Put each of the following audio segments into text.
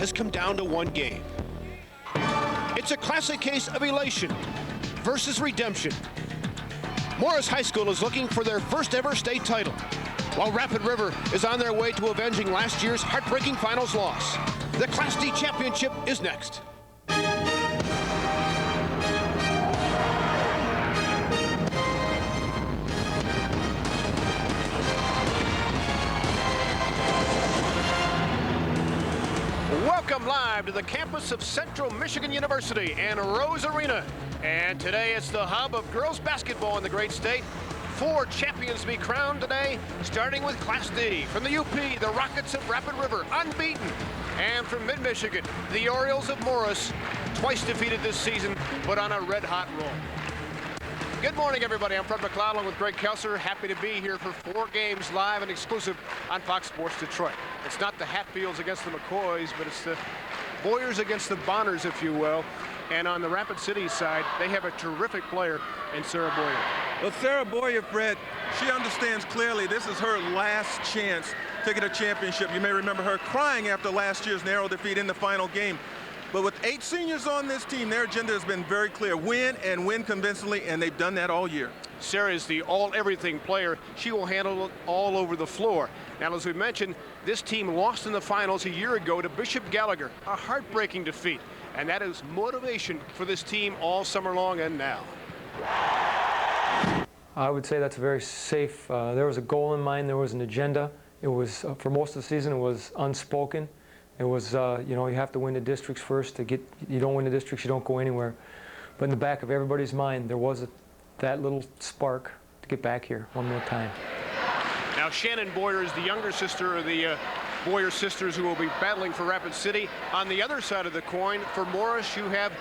has come down to one game. It's a classic case of elation versus redemption. Morris High School is looking for their first ever state title, while Rapid River is on their way to avenging last year's heartbreaking finals loss. The Class D championship is next. Welcome live to the campus of Central Michigan University and Rose Arena. And today it's the hub of girls basketball in the great state. 4 champions to be crowned today, starting with Class D. From the UP, the Rockets of Rapid River, unbeaten. And from Mid-Michigan, the Orioles of Morris, twice defeated this season, but on a red-hot roll. Good morning, everybody. I'm Fred McLeod along with Greg Kelser. Happy to be here for 4 games live and exclusive on Fox Sports Detroit. It's not the Hatfields against the McCoys, but it's the Boyers against the Bonners, if you will. And on the Rapid City side, they have a terrific player in Sarah Boyer. Well, Sarah Boyer, Fred, she understands clearly this is her last chance to get a championship. You may remember her crying after last year's narrow defeat in the final game. But with 8 seniors on this team, their agenda has been very clear. Win and win convincingly, and they've done that all year. Sarah is the all-everything player. She will handle it all over the floor. Now, as we mentioned, this team lost in the finals a year ago to Bishop Gallagher, a heartbreaking defeat. And that is motivation for this team all summer long and now. I would say that's very safe. There was a goal in mind. There was an agenda. It was, for most of the season, it was unspoken. It was, you know, you have to win the districts first to get, you don't win the districts, you don't go anywhere. But in the back of everybody's mind, there was that little spark to get back here one more time. Now, Shannon Boyer is the younger sister of the Boyer sisters who will be battling for Rapid City. On the other side of the coin, for Morris, you have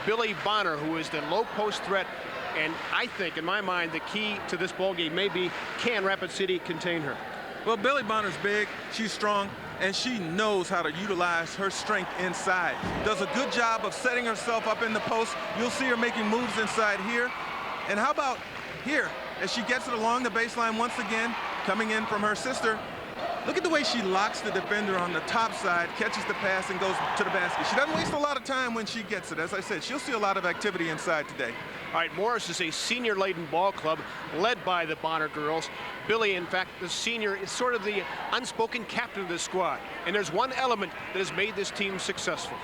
Billy Bonner, who is the low post threat. And I think, in my mind, the key to this ballgame may be, can Rapid City contain her? Well, Billy Bonner's big, she's strong, and she knows how to utilize her strength inside. Does a good job of setting herself up in the post. You'll see her making moves inside here. And how about here, as she gets it along the baseline once again, coming in from her sister. Look at the way she locks the defender on the top side, catches the pass, and goes to the basket. She doesn't waste a lot of time when she gets it. As I said, she'll see a lot of activity inside today. All right, Morris is a senior-laden ball club led by the Bonner girls. Billy, in fact, the senior, is sort of the unspoken captain of the squad. And there's one element that has made this team successful.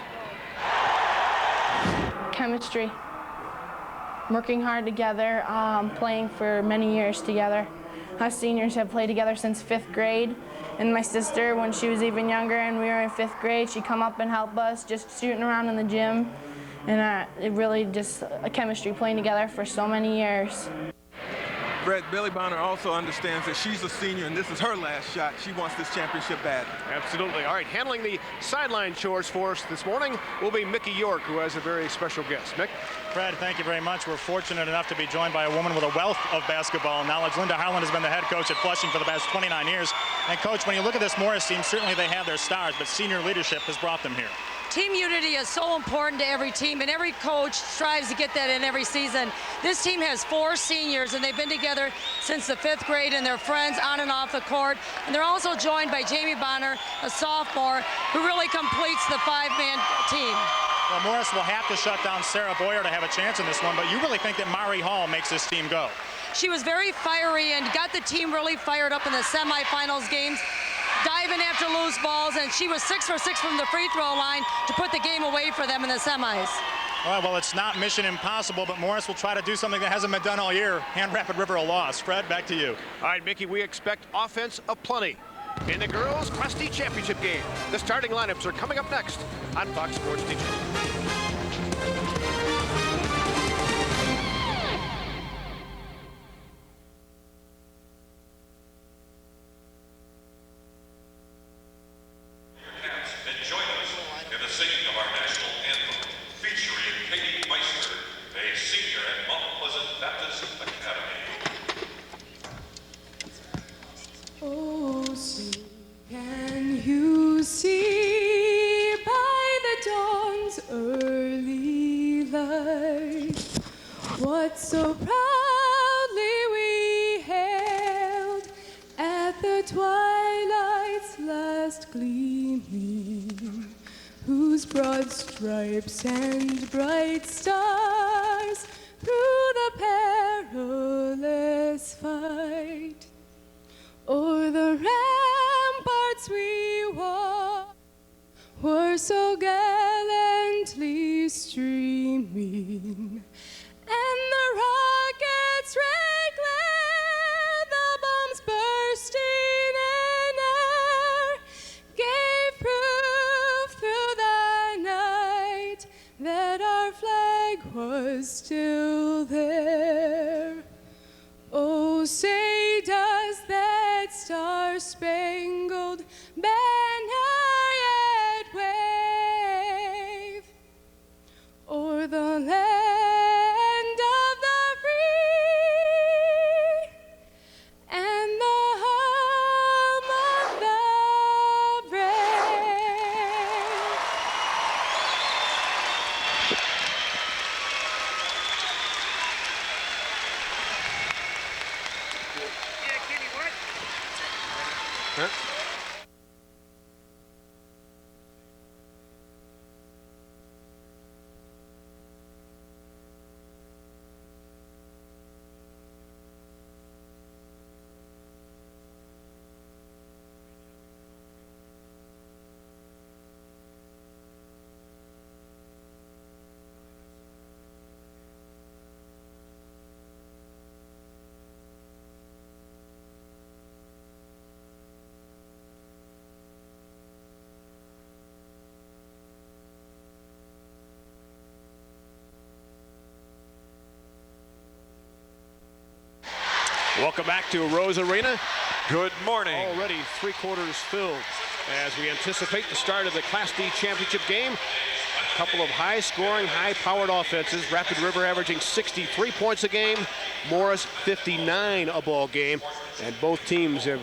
Chemistry. Working hard together, playing for many years together. Us seniors have played together since 5th grade. And my sister, when she was even younger and we were in 5th grade, she'd come up and help us just shooting around in the gym. And it really just a chemistry playing together for so many years. Fred, Billy Bonner also understands that she's a senior and this is her last shot. She wants this championship bad. Absolutely. All right, handling the sideline chores for us this morning will be Mickey York, who has a very special guest. Mick? Fred, thank you very much. We're fortunate enough to be joined by a woman with a wealth of basketball knowledge. Linda Harlan has been the head coach at Flushing for the past 29 years. And, Coach, when you look at this Morris team, certainly they have their stars, but senior leadership has brought them here. Team unity is so important to every team, and every coach strives to get that in every season. This team has 4 seniors, and they've been together since the 5th grade, and they're friends on and off the court. And they're also joined by Jamie Bonner, a sophomore, who really completes the 5-man team. Well, Morris will have to shut down Sarah Boyer to have a chance in this one, but you really think that Mari Hall makes this team go? She was very fiery and got the team really fired up in the semifinals games, diving after loose balls, and she was 6 for 6 from the free throw line to put the game away for them in the semis. All right, well, it's not mission impossible, but Morris will try to do something that hasn't been done all year. Hand Rapid River a loss. Fred, back to you. All right, Mickey, we expect offense aplenty in the girls' Class D championship game. The starting lineups are coming up next on Fox Sports Detroit. What so proudly we hailed at the twilight's last gleaming, who broad stripes and bright stars through the perilous fight. O'er the ramparts we walked were so gallantly streaming, and the rockets red glare, the bombs bursting in air, gave proof through the night that our flag was still there. Oh, say does that star-spangled banner yet wave o'er the land of the free and the home of the brave? Welcome back to Rose Arena. Good morning. Already 3/4 filled as we anticipate the start of the Class D championship game. A couple of high-scoring, high-powered offenses. Rapid River averaging 63 points a game. Morris 59 a ball game. And both teams have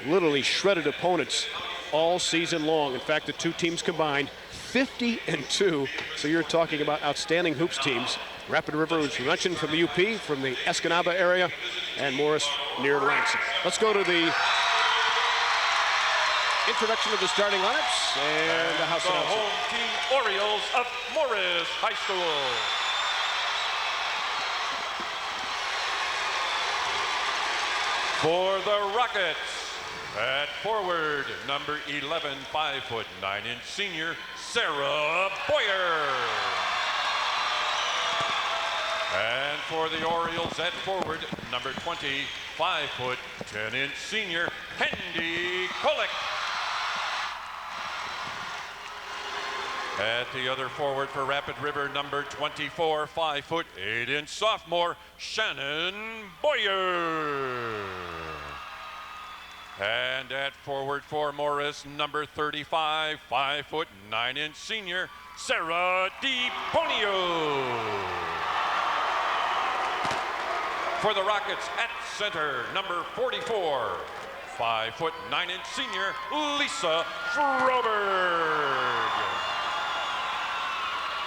literally shredded opponents all season long. In fact, the two teams combined 50-2. So you're talking about outstanding hoops teams. Rapid River, which we mentioned, from the UP, from the Escanaba area, and Morris near Lansing. Let's go to the introduction of the starting lineups and the house announcement. Home team Orioles of Morris High School. For the Rockets, at forward, number 11, 5'9" senior, Sarah Boyer. And for the Orioles at forward, number 20, 5'10" senior, Hendy Kolick. At the other forward for Rapid River, number 24, 5'8" sophomore, Shannon Boyer. And at forward for Morris, number 35, 5'9" senior, Sarah DiPonio. For the Rockets at center, number 44, 5'9" senior, Lisa Froberg.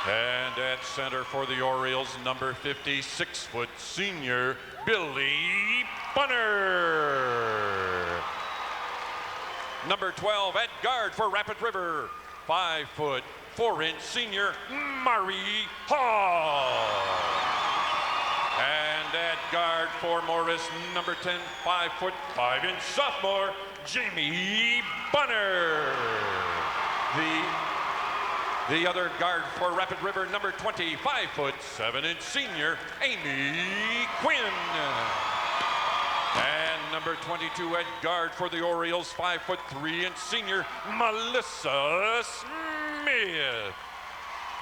And at center for the Orioles, number 50, 6' senior, Billy Bunner. Number 12 at guard for Rapid River, 5'4" senior, Mari Hall. And at guard for Morris, number 10, 5'5" sophomore, Jamie Bunner. The other guard for Rapid River, number 20, 5'7" senior, Amy Quinn. And number 22 at guard for the Orioles, 5'3" senior, Melissa Smith.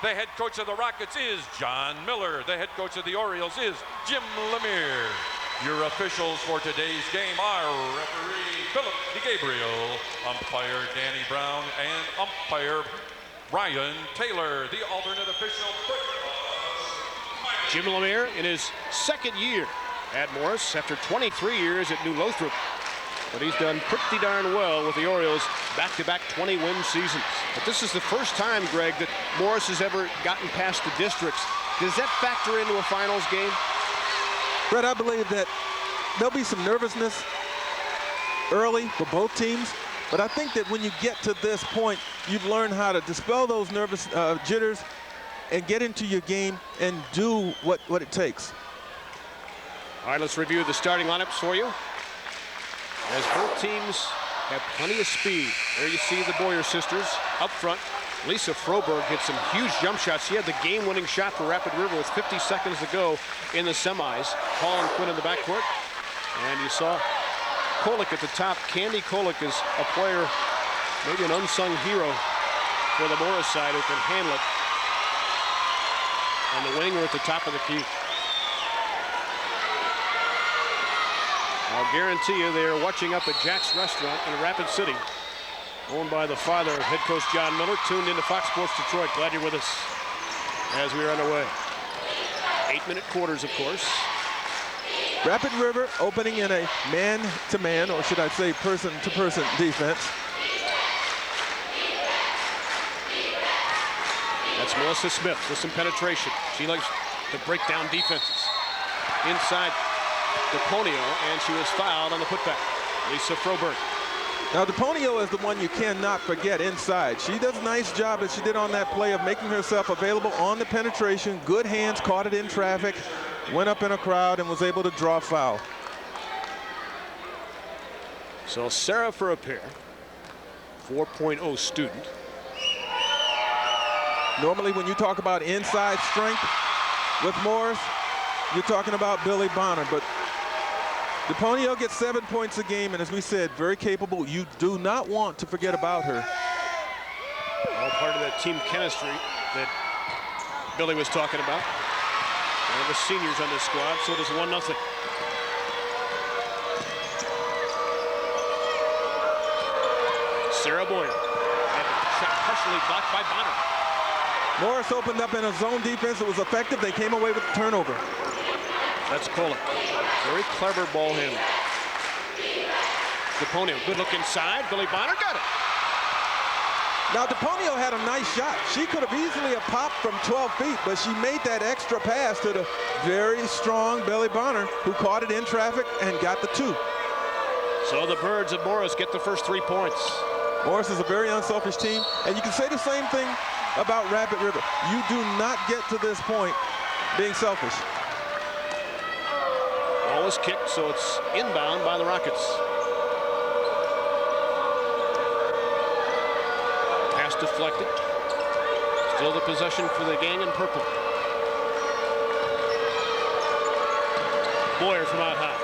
The head coach of the Rockets is John Miller. The head coach of the Orioles is Jim Lemire. Your officials for today's game are referee Philip DeGabriel, umpire Danny Brown, and umpire Ryan Taylor. The alternate official, Jim Lemire in his second year at Morris after 23 years at New Lothrop. But he's done pretty darn well with the Orioles back-to-back 20-win seasons. But this is the first time, Greg, that Morris has ever gotten past the districts. Does that factor into a finals game? Brett, I believe that there'll be some nervousness early for both teams, But I think that when you get to this point, you've learned how to dispel those nervous jitters and get into your game and do what it takes. All right, let's review the starting lineups for you. As both teams have plenty of speed. There you see the Boyer sisters up front. Lisa Froberg hit some huge jump shots. She had the game-winning shot for Rapid River with 50 seconds to go in the semis. Paul and Quinn in the backcourt. And you saw Kolick at the top. Candy Kolick is a player, maybe an unsung hero for the Morris side who can handle it. And the winger at the top of the key. I'll guarantee you they are watching up at Jack's Restaurant in Rapid City, owned by the father of head coach John Miller, tuned into Fox Sports Detroit. Glad you're with us as we are underway. 8-minute quarters, of course. Rapid River opening in a man-to-man, or should I say person-to-person defense. That's Melissa Smith with some penetration. She likes to break down defenses. Inside DePonio, and she was fouled on the putback. Lisa Froberg. Now, DePonio is the one you cannot forget inside. She does a nice job as she did on that play of making herself available on the penetration. Good hands, caught it in traffic, went up in a crowd, and was able to draw a foul. So Sarah for a pair. 4.0 student. Normally, when you talk about inside strength with Morris, you're talking about Billy Bonner, but DePonio gets 7 points a game, and as we said, very capable. You do not want to forget about her. All part of that team chemistry that Billy was talking about. One of the seniors on this squad, so does 1-0. Sarah Boyer, and shot partially blocked by Bonner. Morris opened up in a zone defense. It was effective. They came away with the turnover. That's Kolick. Very clever ball handler. DePonio, good look inside. Billy Bonner got it. Now, DePonio had a nice shot. She could have easily have popped from 12 feet, but she made that extra pass to the very strong Billy Bonner, who caught it in traffic and got the 2. So the Birds of Morris get the first 3 points. Morris is a very unselfish team, and you can say the same thing about Rapid River. You do not get to this point being selfish. Ball is kicked, so it's inbound by the Rockets. Pass deflected. Still the possession for the gang in purple. Boyer from out high.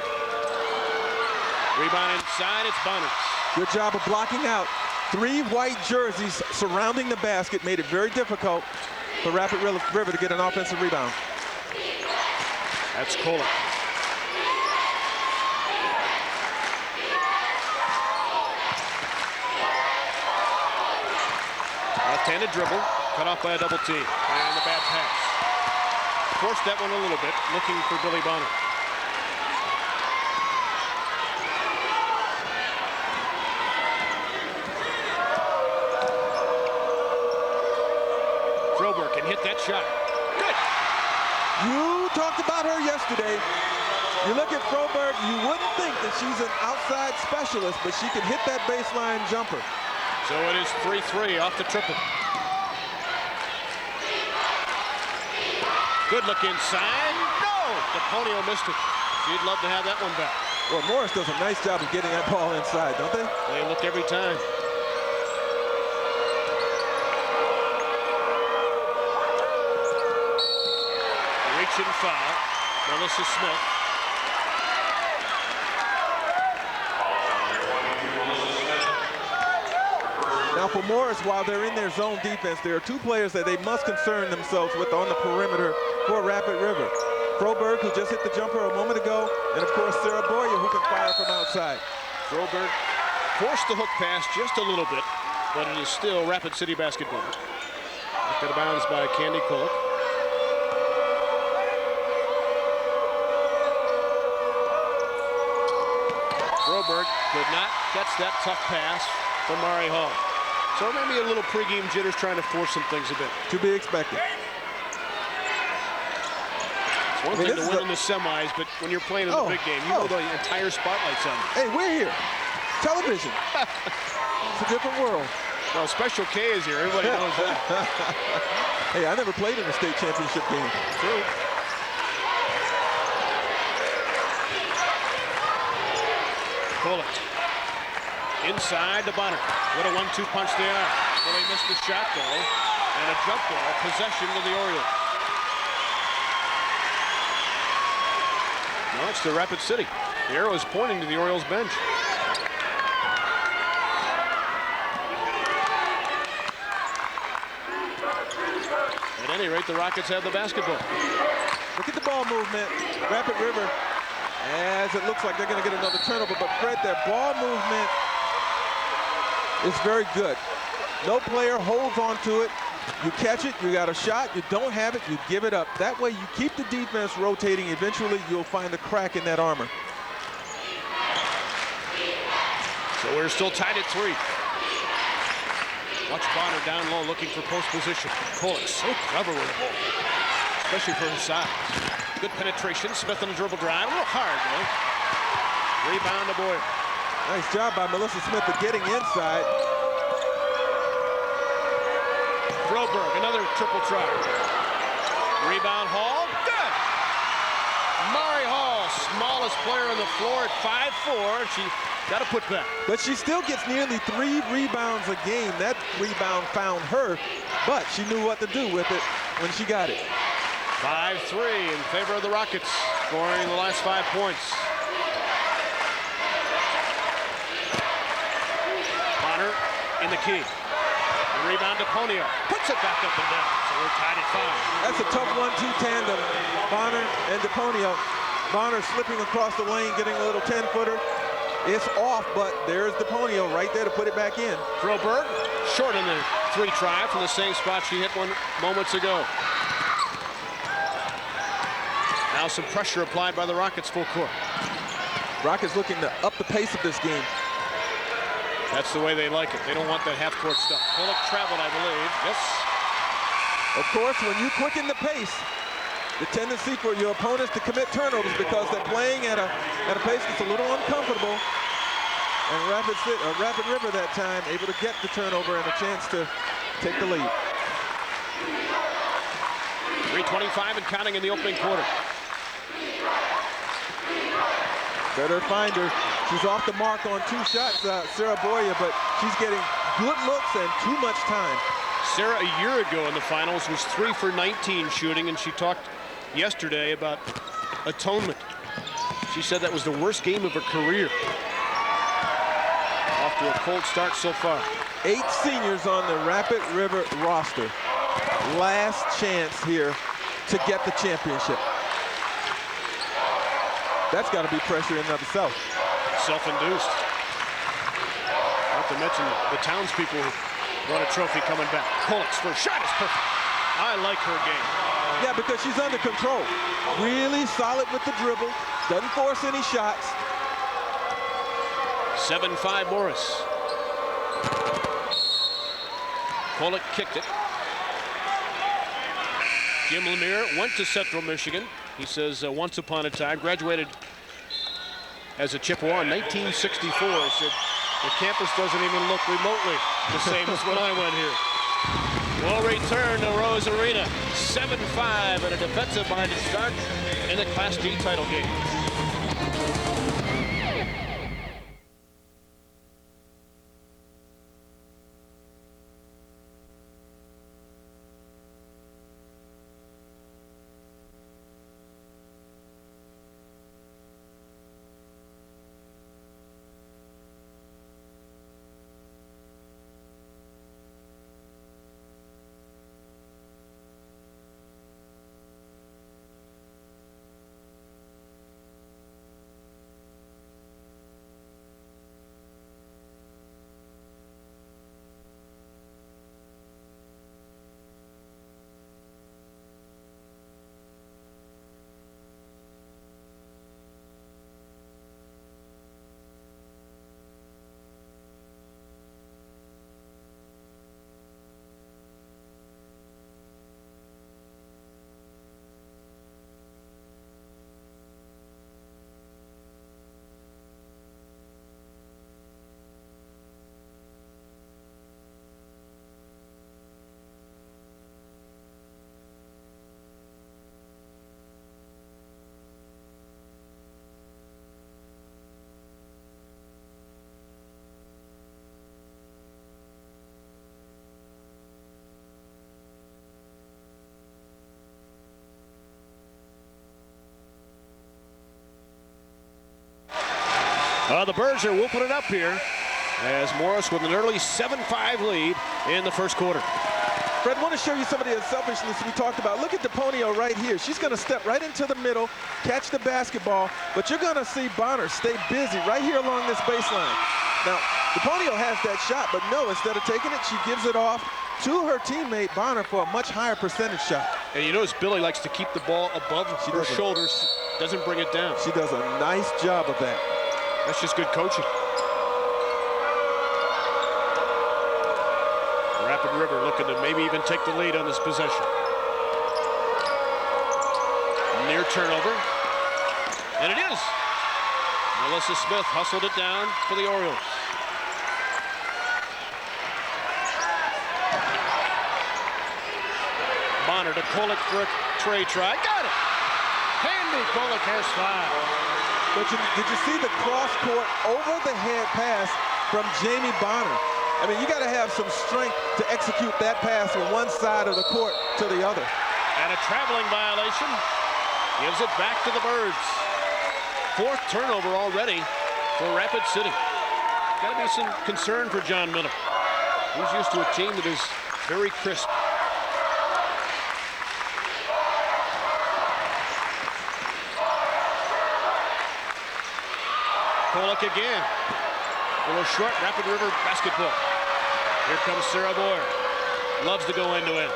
Rebound inside, it's Bonner. Good job of blocking out. 3 white jerseys surrounding the basket made it very difficult for Rapid River to get an offensive rebound. That's Kolick. Left-handed dribble, cut off by a double team. And the bad pass. Forced that one a little bit, looking for Billy Bonner. Froberg can hit that shot. Good. You talked about her yesterday. You look at Froberg, you wouldn't think that she's an outside specialist, but she can hit that baseline jumper. So it is 3-3 off the triple. Good look inside. No! DePonio missed it. She'd love to have that one back. Well, Morris does a nice job of getting that ball inside, don't they? They look every time. Reaching foul. Melissa Smith. Now for Morris, while they're in their zone defense, there are 2 players that they must concern themselves with on the perimeter for Rapid River. Froberg, who just hit the jumper a moment ago, and of course Sarah Boyer, who can fire from outside. Froberg forced the hook pass just a little bit, but it is still Rapid City basketball. Knocked out of bounds by Candy Kolick. Froberg could not catch that tough pass from Mari Hall. So maybe a little pregame jitters trying to force some things a bit. To be expected. It's one thing to win in the semis, but when you're playing in the big game, you know the entire spotlight's on you. Hey, we're here. Television. It's a different world. Well, Special K is here. Everybody knows that. Hey, I never played in a state championship game. True. Bullock. Inside to Bonner. What a 1-2 punch they are. Well, they missed the shot, though. And a jump ball. Possession to the Orioles. No, it's the Rapid City. The arrow is pointing to the Orioles bench. At any rate, the Rockets have the basketball. Look at the ball movement. Rapid River, as it looks like they're going to get another turnover. But Fred, their ball movement is very good. No player holds on to it. You catch it, you got a shot. You don't have it, you give it up. That way you keep the defense rotating. Eventually you'll find a crack in that armor. So we're still tied at 3. Watch Bonner down low looking for post position. Bullock so clever with the ball, especially for his size. Good penetration. Smith on the dribble drive. A little hard, though. Rebound to Boyer. Nice job by Melissa Smith of getting inside. Broberg, another triple try. Rebound Hall. Good. Mari Hall, smallest player on the floor at 5'4". She got to put back. But she still gets nearly 3 rebounds a game. That rebound found her, but she knew what to do with it when she got it. 5-3 in favor of the Rockets, scoring the last 5 points. Bonner in the key. The rebound to Ponio. Puts it back up and down. So we're tied at 5. That's a tough 1-2 tandem. Bonner and DePonio. Bonner slipping across the lane, getting a little 10-footer. It's off, but there's DePonio right there to put it back in. Broberg, short on the 3 try from the same spot she hit 1 moments ago. Now some pressure applied by the Rockets full court. Rockets looking to up the pace of this game. That's the way they like it. They don't want that half-court stuff. Bullock traveled, I believe. Yes. Of course, when you quicken the pace, the tendency for your opponents to commit turnovers because they're playing at a pace that's a little uncomfortable. And Rapid River that time able to get the turnover and a chance to take the lead. 3:25 and counting in the opening quarter. Better find her. She's off the mark on 2 shots, Sarah Boyer, but she's getting good looks and too much time. Sarah, a year ago in the finals, was 3 for 19 shooting, and she talked yesterday about atonement. She said that was the worst game of her career. Off to a cold start so far. 8 seniors on the Rapid River roster. Last chance here to get the championship. That's got to be pressure in and of itself. Self-induced. Not to mention the townspeople who want a trophy coming back. Bullock's first shot is perfect. I like her game. Yeah, because she's under control. Really solid with the dribble. Doesn't force any shots. 7-5 Morris. Bullock kicked it. Jim Lemire went to Central Michigan. He says once upon a time, graduated as a Chippewa in 1964. He said, the campus doesn't even look remotely the same as when I went here. We'll return to Rose Arena. 7-5 and a defensive-minded start in the Class D title game. The Birds are whooping it up here as Morris with an early 7-5 lead in the first quarter. Fred, I want to show you some of the unselfishness we talked about. Look at DePonio right here. She's going to step right into the middle, catch the basketball, but you're going to see Bonner stay busy right here along this baseline. Now, DePonio has that shot, but no, instead of taking it, she gives it off to her teammate Bonner for a much higher percentage shot. And you notice Billy likes to keep the ball above her shoulders, doesn't bring it down. She does a nice job of that. That's just good coaching. Rapid River looking to maybe even take the lead on this possession. Near turnover. And it is. Melissa Smith hustled it down for the Orioles. Bonner to Kolek for a tray try. Got it. Handy. Kolek has 5. But did you see the cross-court over-the-head pass from Jamie Bonner? I mean, you got to have some strength to execute that pass from one side of the court to the other. And a traveling violation gives it back to the Birds. 4th turnover already for Rapid City. Got to be some concern for John Miller. He's used to a team that is very crisp. Kolek again. A little short, Rapid River basketball. Here comes Sarah Boyer. Loves to go end-to-end.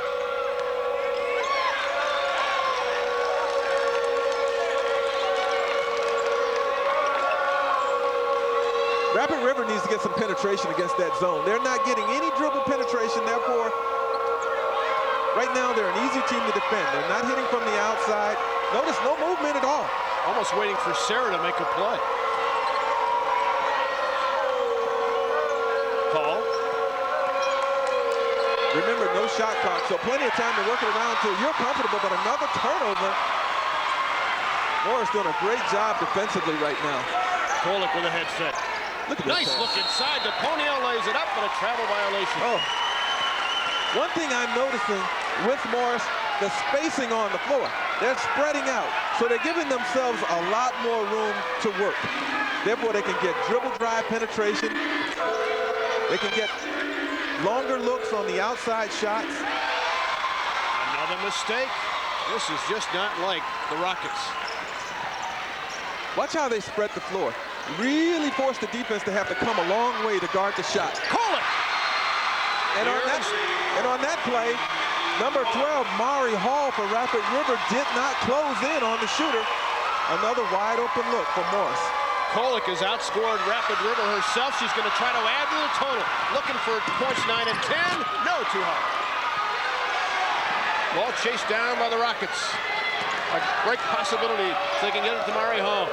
Rapid River needs to get some penetration against that zone. They're not getting any dribble penetration, therefore, right now they're an easy team to defend. They're not hitting from the outside. Notice no movement at all. Almost waiting for Sarah to make a play. Call. Remember, no shot clock, so plenty of time to work it around until you're comfortable, but another turnover. Morris doing a great job defensively right now. Kolek with a head fake. Look at Nice this look inside. DePonio lays it up, but a travel violation. Oh. One thing I'm noticing with Morris, the spacing on the floor. They're spreading out, so they're giving themselves a lot more room to work. Therefore, they can get dribble drive penetration. They can get longer looks on the outside shots. Another mistake. This is just not like the Rockets. Watch how they spread the floor. Really force the defense to have to come a long way to guard the shot. Kolek! And on that play, number 12, Mari Hall for Rapid River did not close in on the shooter. Another wide open look for Morris. Kolek has outscored Rapid River herself. She's going to try to add to the total. Looking for points 9 and 10. No, too high. Ball chased down by the Rockets. A great possibility if they can get it to Mari Hall.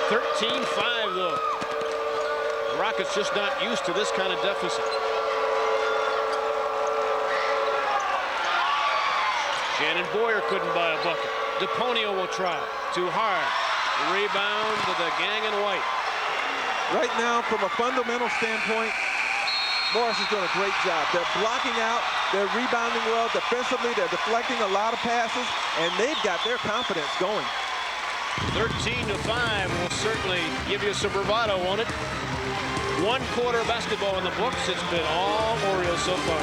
13-5 though. The Rockets just not used to this kind of deficit. Shannon Boyer couldn't buy a bucket. DePonio will try. Too hard. Rebound to the gang in white. Right now, from a fundamental standpoint, Morris is doing a great job. They're blocking out, they're rebounding well defensively, they're deflecting a lot of passes, and they've got their confidence going. 13-5 will certainly give you some bravado, won't it? 1 quarter of basketball in the books. It's been all Orioles so far.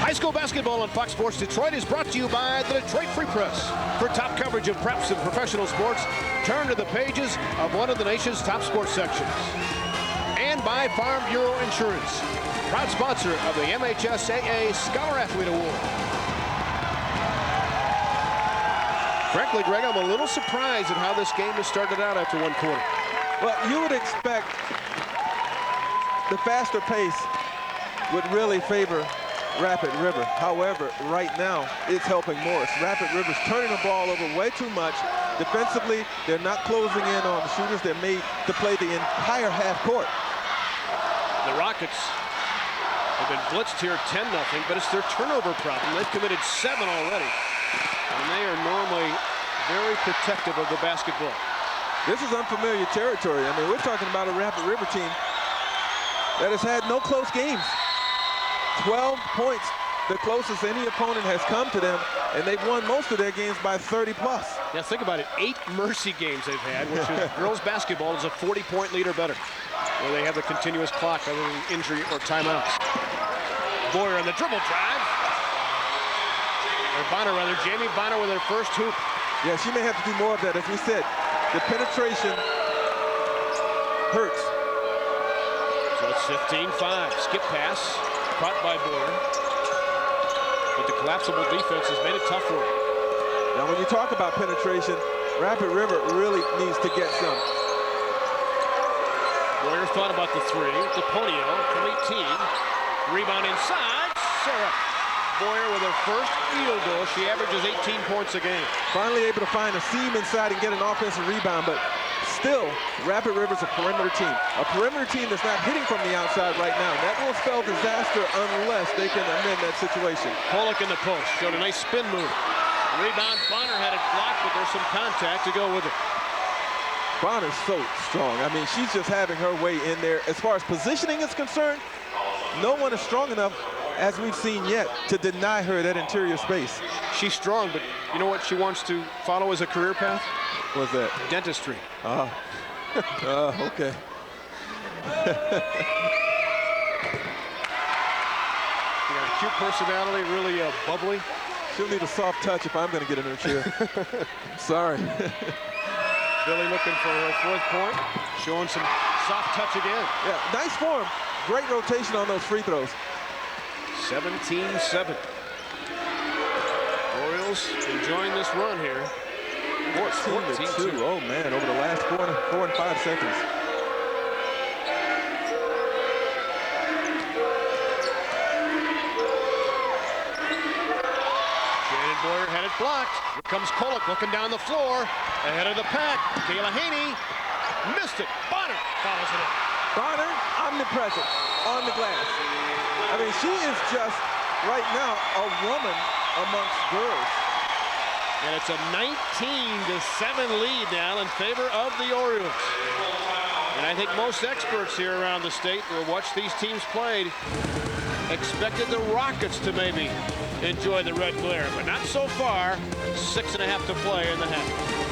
High school basketball on Fox Sports Detroit is brought to you by the Detroit Free Press. For top coverage of preps and professional sports, turn to the pages of one of the nation's top sports sections. And by Farm Bureau Insurance, proud sponsor of the MHSAA Scholar Athlete Award. Frankly, Greg, I'm a little surprised at how this game has started out after one quarter. Well, you would expect the faster pace would really favor Rapid River. However, right now, it's helping Morris. Rapid River's turning the ball over way too much. Defensively, they're not closing in on the shooters. They're made to play the entire half court. The Rockets have been blitzed here 10-0, but it's their turnover problem. They've committed 7 already, and they are normally very protective of the basketball. This is unfamiliar territory. I mean, we're talking about a Rapid River team that has had no close games. 12 points, the closest any opponent has come to them, and they've won most of their games by 30 plus. Yeah, think about it. 8 mercy games they've had, which is girls basketball is a 40-point lead or better, where they have the continuous clock other than injury or timeouts. Boyer on the dribble drive. Or Bonner, rather. Jamie Bonner with her first hoop. Yeah, she may have to do more of that. As we said, the penetration hurts. So it's 15-5. Skip pass. Caught by Boyer. But the collapsible defense has made it tough for him. Now, when you talk about penetration, Rapid River really needs to get some. Boyer thought about the three. DePonio from 18. Rebound inside. Sarah. Boyer with her first field goal. She averages 18 points a game. Finally able to find a seam inside and get an offensive rebound, but still, Rapid River's a perimeter team. A perimeter team that's not hitting from the outside right now. That will spell disaster unless they can amend that situation. Pollock in the post. Showed a nice spin move. Rebound. Bonner had it blocked, but there's some contact to go with it. Bonner's so strong. I mean, she's just having her way in there. As far as positioning is concerned, no one is strong enough, as we've seen yet, to deny her that interior space. She's strong, but you know what she wants to follow as a career path? What's that? Dentistry. Okay. Cute personality, really bubbly. She'll need a soft touch if I'm going to get in her chair. Sorry. Billy looking for her fourth point. Showing some soft touch again. Yeah, nice form. Great rotation on those free throws. 17-7. Orioles enjoying this run here. 14-2. Oh, man, over the last 4 and 5 seconds. Shannon Boyer had it blocked. Here comes Kolek looking down the floor. Ahead of the pack. Kayla Haney missed it. Bonner follows it in. Bonner, omnipresent on the glass. I mean, she is just, right now, a woman amongst girls. And it's a 19-7 lead now in favor of the Orioles. And I think most experts here around the state who have watched these teams played expected the Rockets to maybe enjoy the red glare, but not so far. 6.5 to play in the half.